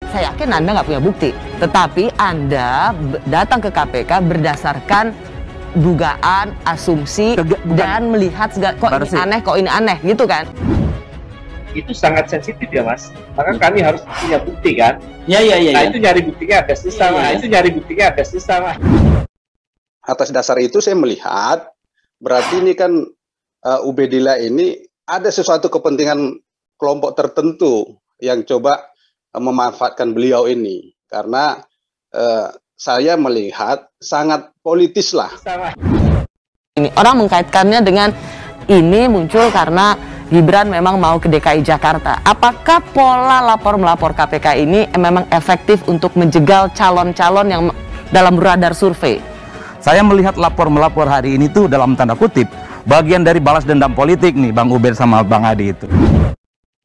Saya yakin Anda nggak punya bukti, tetapi Anda datang ke KPK berdasarkan dugaan, asumsi, dan melihat segala, kok ini aneh, gitu kan? Itu sangat sensitif ya Mas, maka kami harus punya bukti kan? Itu nyari buktinya agak susah, Atas dasar itu saya melihat, berarti ini kan Ubedillah ini ada sesuatu kepentingan kelompok tertentu yang coba memanfaatkan beliau ini, karena saya melihat sangat politis lah. Ini orang mengkaitkannya dengan ini muncul karena Gibran memang mau ke DKI Jakarta. Apakah pola lapor-melapor KPK ini memang efektif untuk menjegal calon-calon yang dalam radar survei? Saya melihat lapor-melapor hari ini tuh dalam tanda kutip bagian dari balas dendam politik nih Bang Ubed sama Bang Adi itu.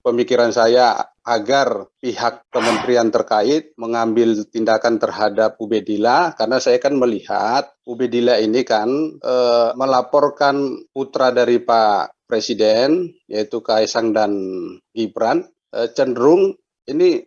Pemikiran saya agar pihak kementerian terkait mengambil tindakan terhadap Ubedillah, karena saya kan melihat Ubedillah ini kan melaporkan putra dari Pak Presiden, yaitu Kaisang dan Gibran, cenderung ini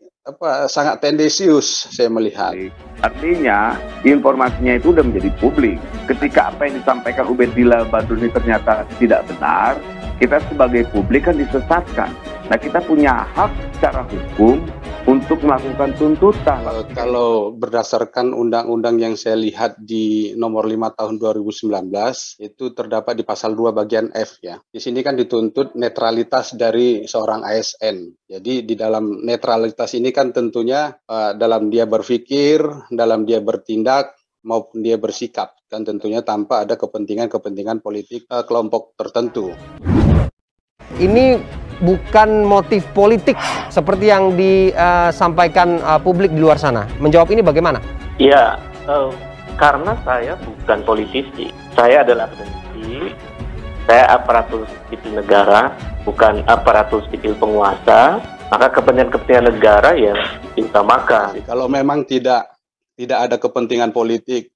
sangat tendensius saya melihat. Artinya informasinya itu sudah menjadi publik. Ketika apa yang disampaikan Ubedillah Badrun ini ternyata tidak benar, kita sebagai publik kan disesatkan. Nah, kita punya hak secara hukum untuk melakukan tuntutan. Kalau berdasarkan undang-undang yang saya lihat di nomor 5 tahun 2019, itu terdapat di pasal 2 bagian F ya. Di sini kan dituntut netralitas dari seorang ASN. Jadi di dalam netralitas ini kan tentunya dalam dia berpikir, dalam dia bertindak, maupun dia bersikap. Kan tentunya tanpa ada kepentingan-kepentingan politik kelompok tertentu. Ini bukan motif politik seperti yang disampaikan publik di luar sana. Menjawab ini bagaimana? Ya, karena saya bukan politisi. Saya adalah akademisi. Saya aparatur sipil negara, bukan aparatur sipil penguasa. Maka kepentingan-kepentingan negara yang diutamakan. Kalau memang tidak ada kepentingan politik,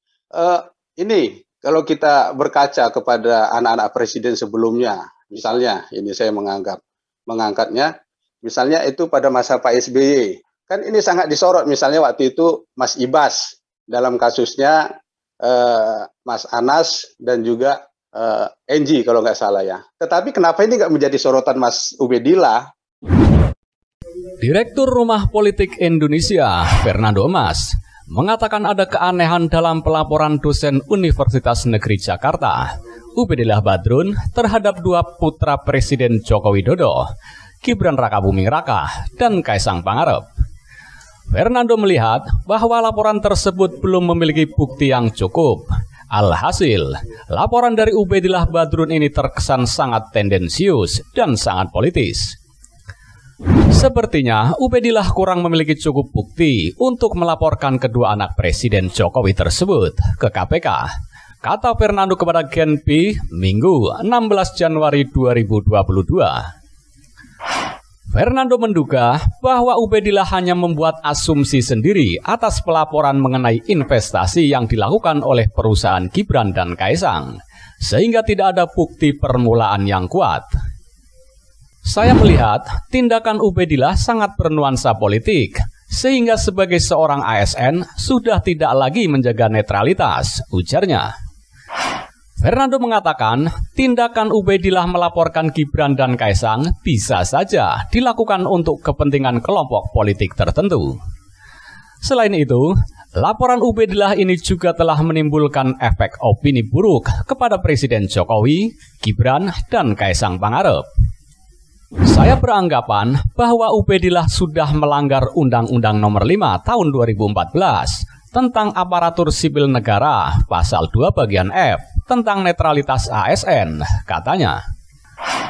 ini kalau kita berkaca kepada anak-anak presiden sebelumnya, misalnya ini saya mengangkatnya, misalnya itu pada masa Pak SBY, kan ini sangat disorot, misalnya waktu itu Mas Ibas, dalam kasusnya Mas Anas dan juga Enji kalau nggak salah ya. Tetapi kenapa ini nggak menjadi sorotan Mas Ubedillah? Direktur Rumah Politik Indonesia, Fernando Mas, mengatakan ada keanehan dalam pelaporan dosen Universitas Negeri Jakarta, Ubedillah Badrun, terhadap dua putra Presiden Joko Widodo, Gibran Rakabuming Raka dan Kaisang Pangarep. Fernando melihat bahwa laporan tersebut belum memiliki bukti yang cukup. Alhasil, laporan dari Ubedillah Badrun ini terkesan sangat tendensius dan sangat politis. Sepertinya Ubedillah kurang memiliki cukup bukti untuk melaporkan kedua anak Presiden Jokowi tersebut ke KPK, kata Fernando kepada Genpi Minggu 16 Januari 2022. Fernando menduga bahwa Ubedillah hanya membuat asumsi sendiri atas pelaporan mengenai investasi yang dilakukan oleh perusahaan Gibran dan Kaisang, sehingga tidak ada bukti permulaan yang kuat. Saya melihat tindakan Ubedillah sangat bernuansa politik, sehingga sebagai seorang ASN sudah tidak lagi menjaga netralitas, ujarnya. Fernando mengatakan tindakan Ubedillah melaporkan Gibran dan Kaisang bisa saja dilakukan untuk kepentingan kelompok politik tertentu. Selain itu, laporan Ubedillah ini juga telah menimbulkan efek opini buruk kepada Presiden Jokowi, Gibran, dan Kaisang Pangarep. Saya beranggapan bahwa Ubedillah sudah melanggar Undang-Undang Nomor 5 Tahun 2014 tentang aparatur sipil negara, pasal 2 bagian F, tentang netralitas ASN, katanya.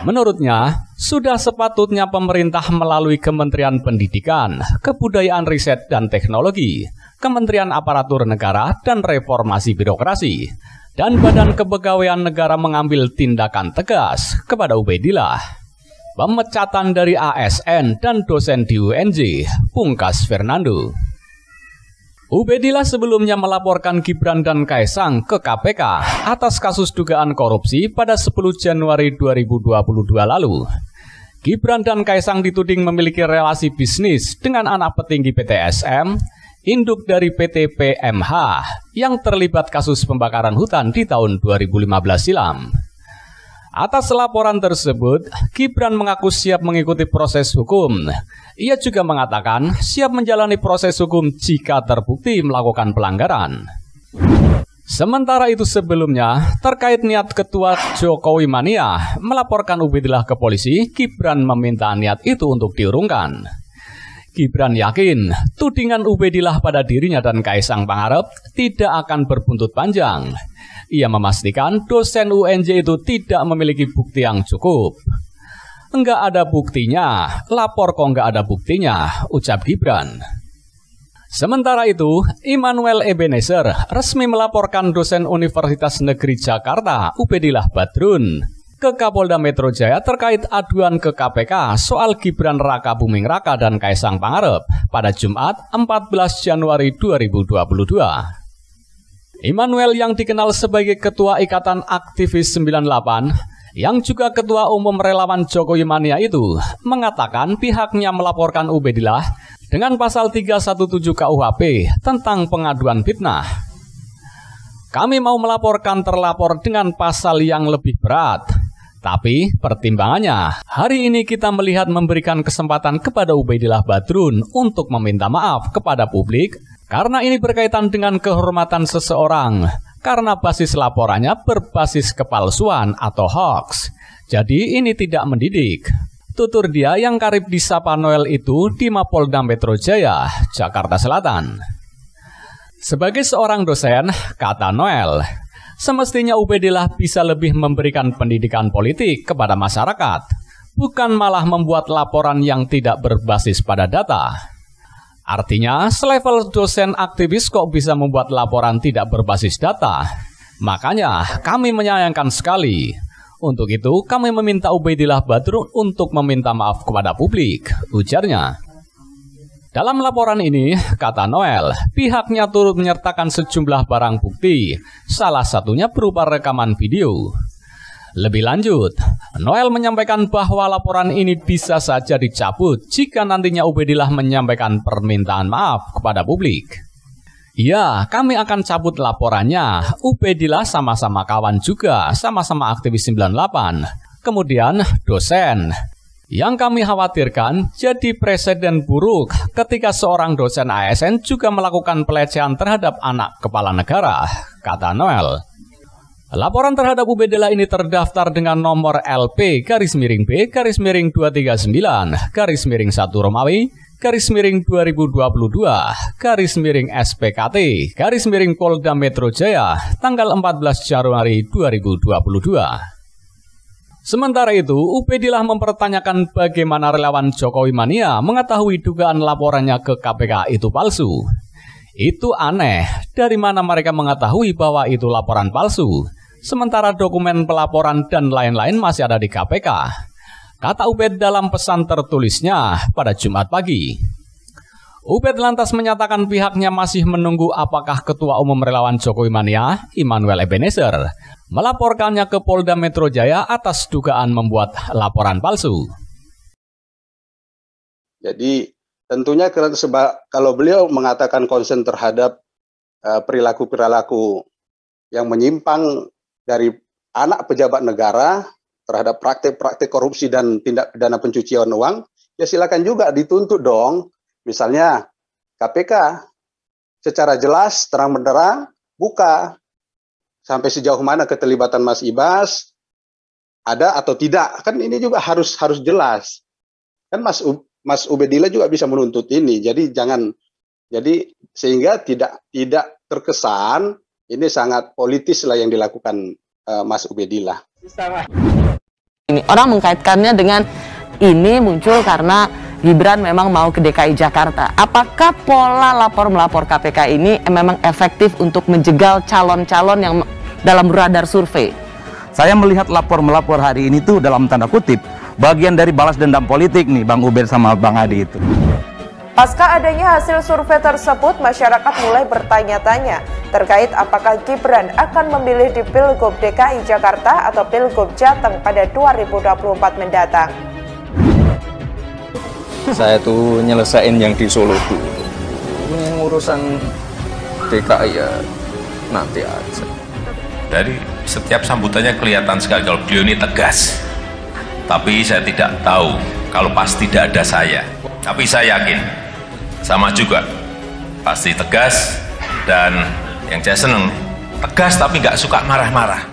Menurutnya, sudah sepatutnya pemerintah melalui Kementerian Pendidikan, Kebudayaan Riset dan Teknologi, Kementerian Aparatur Negara dan Reformasi Birokrasi, dan Badan Kepegawaian Negara mengambil tindakan tegas kepada Ubedillah. Pemecatan dari ASN dan dosen di UNJ, pungkas Fernando. Ubedillah sebelumnya melaporkan Gibran dan Kaisang ke KPK atas kasus dugaan korupsi pada 10 Januari 2022 lalu. Gibran dan Kaisang dituding memiliki relasi bisnis dengan anak petinggi PT SM, induk dari PT PMH, yang terlibat kasus pembakaran hutan di tahun 2015 silam. Atas laporan tersebut, Gibran mengaku siap mengikuti proses hukum. Ia juga mengatakan siap menjalani proses hukum jika terbukti melakukan pelanggaran. Sementara itu sebelumnya, terkait niat Ketua Jokowi Mania melaporkan Ubedillah ke polisi, Gibran meminta niat itu untuk diurungkan. Gibran yakin tudingan Ubedillah pada dirinya dan Kaisang Pangarep tidak akan berbuntut panjang. Ia memastikan dosen UNJ itu tidak memiliki bukti yang cukup. Enggak ada buktinya, lapor kok enggak ada buktinya, ucap Gibran. Sementara itu, Immanuel Ebenezer resmi melaporkan dosen Universitas Negeri Jakarta, Ubedillah Badrun, ke Kapolda Metro Jaya terkait aduan ke KPK soal Gibran Raka Buming Raka dan Kaisang Pangarep pada Jumat 14 Januari 2022. Immanuel yang dikenal sebagai Ketua Ikatan Aktivis 98, yang juga Ketua Umum Relawan Jokowi Mania itu, mengatakan pihaknya melaporkan Ubedillah dengan pasal 317 KUHP tentang pengaduan fitnah. Kami mau melaporkan terlapor dengan pasal yang lebih berat. Tapi pertimbangannya, hari ini kita melihat memberikan kesempatan kepada Ubedillah Badrun untuk meminta maaf kepada publik karena ini berkaitan dengan kehormatan seseorang, karena basis laporannya berbasis kepalsuan atau hoax. Jadi ini tidak mendidik. Tutur dia yang karib disapa Noel itu di Mapolda Metro Jaya, Jakarta Selatan. Sebagai seorang dosen, kata Noel, semestinya Ubedillah bisa lebih memberikan pendidikan politik kepada masyarakat, bukan malah membuat laporan yang tidak berbasis pada data. Artinya, selevel dosen aktivis kok bisa membuat laporan tidak berbasis data? Makanya, kami menyayangkan sekali. Untuk itu, kami meminta Ubedillah Badrun untuk meminta maaf kepada publik, ujarnya. Dalam laporan ini, kata Noel, pihaknya turut menyertakan sejumlah barang bukti, salah satunya berupa rekaman video. Lebih lanjut, Noel menyampaikan bahwa laporan ini bisa saja dicabut jika nantinya Ubedillah menyampaikan permintaan maaf kepada publik. Ya, kami akan cabut laporannya. Ubedillah sama-sama kawan juga, sama-sama aktivis 98. Kemudian dosen. Yang kami khawatirkan jadi presiden buruk ketika seorang dosen ASN juga melakukan pelecehan terhadap anak kepala negara, kata Noel. Laporan terhadap Ubedillah ini terdaftar dengan nomor LP_B_239_1 Romawi _2022_SPKT_Polda Metro Jaya tanggal 14 Januari 2022. Sementara itu, Ubedillah mempertanyakan bagaimana relawan Jokowi Mania mengetahui dugaan laporannya ke KPK itu palsu. Itu aneh, dari mana mereka mengetahui bahwa itu laporan palsu, sementara dokumen pelaporan dan lain-lain masih ada di KPK. Kata Ubed dalam pesan tertulisnya pada Jumat pagi. Ubed lantas menyatakan pihaknya masih menunggu apakah Ketua Umum Relawan Jokowi Mania, Immanuel Ebenezer, melaporkannya ke Polda Metro Jaya atas dugaan membuat laporan palsu. Jadi tentunya kalau beliau mengatakan konsen terhadap perilaku-perilaku yang menyimpang dari anak pejabat negara, terhadap praktik-praktik korupsi dan tindak pidana pencucian uang, ya silakan juga dituntut dong. Misalnya KPK secara jelas terang-benderang buka sampai sejauh mana keterlibatan Mas Ibas, ada atau tidak. Kan ini juga harus jelas. Kan Mas Ubedillah juga bisa menuntut ini. Jadi sehingga tidak terkesan ini sangat politis lah yang dilakukan Mas Ubedillah. Ini orang mengkaitkannya dengan ini muncul karena Gibran memang mau ke DKI Jakarta. Apakah pola lapor-melapor KPK ini memang efektif untuk menjegal calon-calon yang dalam radar survei? Saya melihat lapor-melapor hari ini tuh dalam tanda kutip bagian dari balas dendam politik nih Bang Ubed sama Bang Adi itu. Pasca adanya hasil survei tersebut, masyarakat mulai bertanya-tanya terkait apakah Gibran akan memilih di Pilgub DKI Jakarta atau Pilgub Jateng pada 2024 mendatang. Saya tuh nyelesain yang di Solo dulu. Ini urusan DKI ya nanti aja. Dari setiap sambutannya kelihatan sekali kalau beliau ini tegas. Tapi saya tidak tahu kalau pas tidak ada saya. Tapi saya yakin sama juga pasti tegas, dan yang saya seneng tegas tapi nggak suka marah-marah.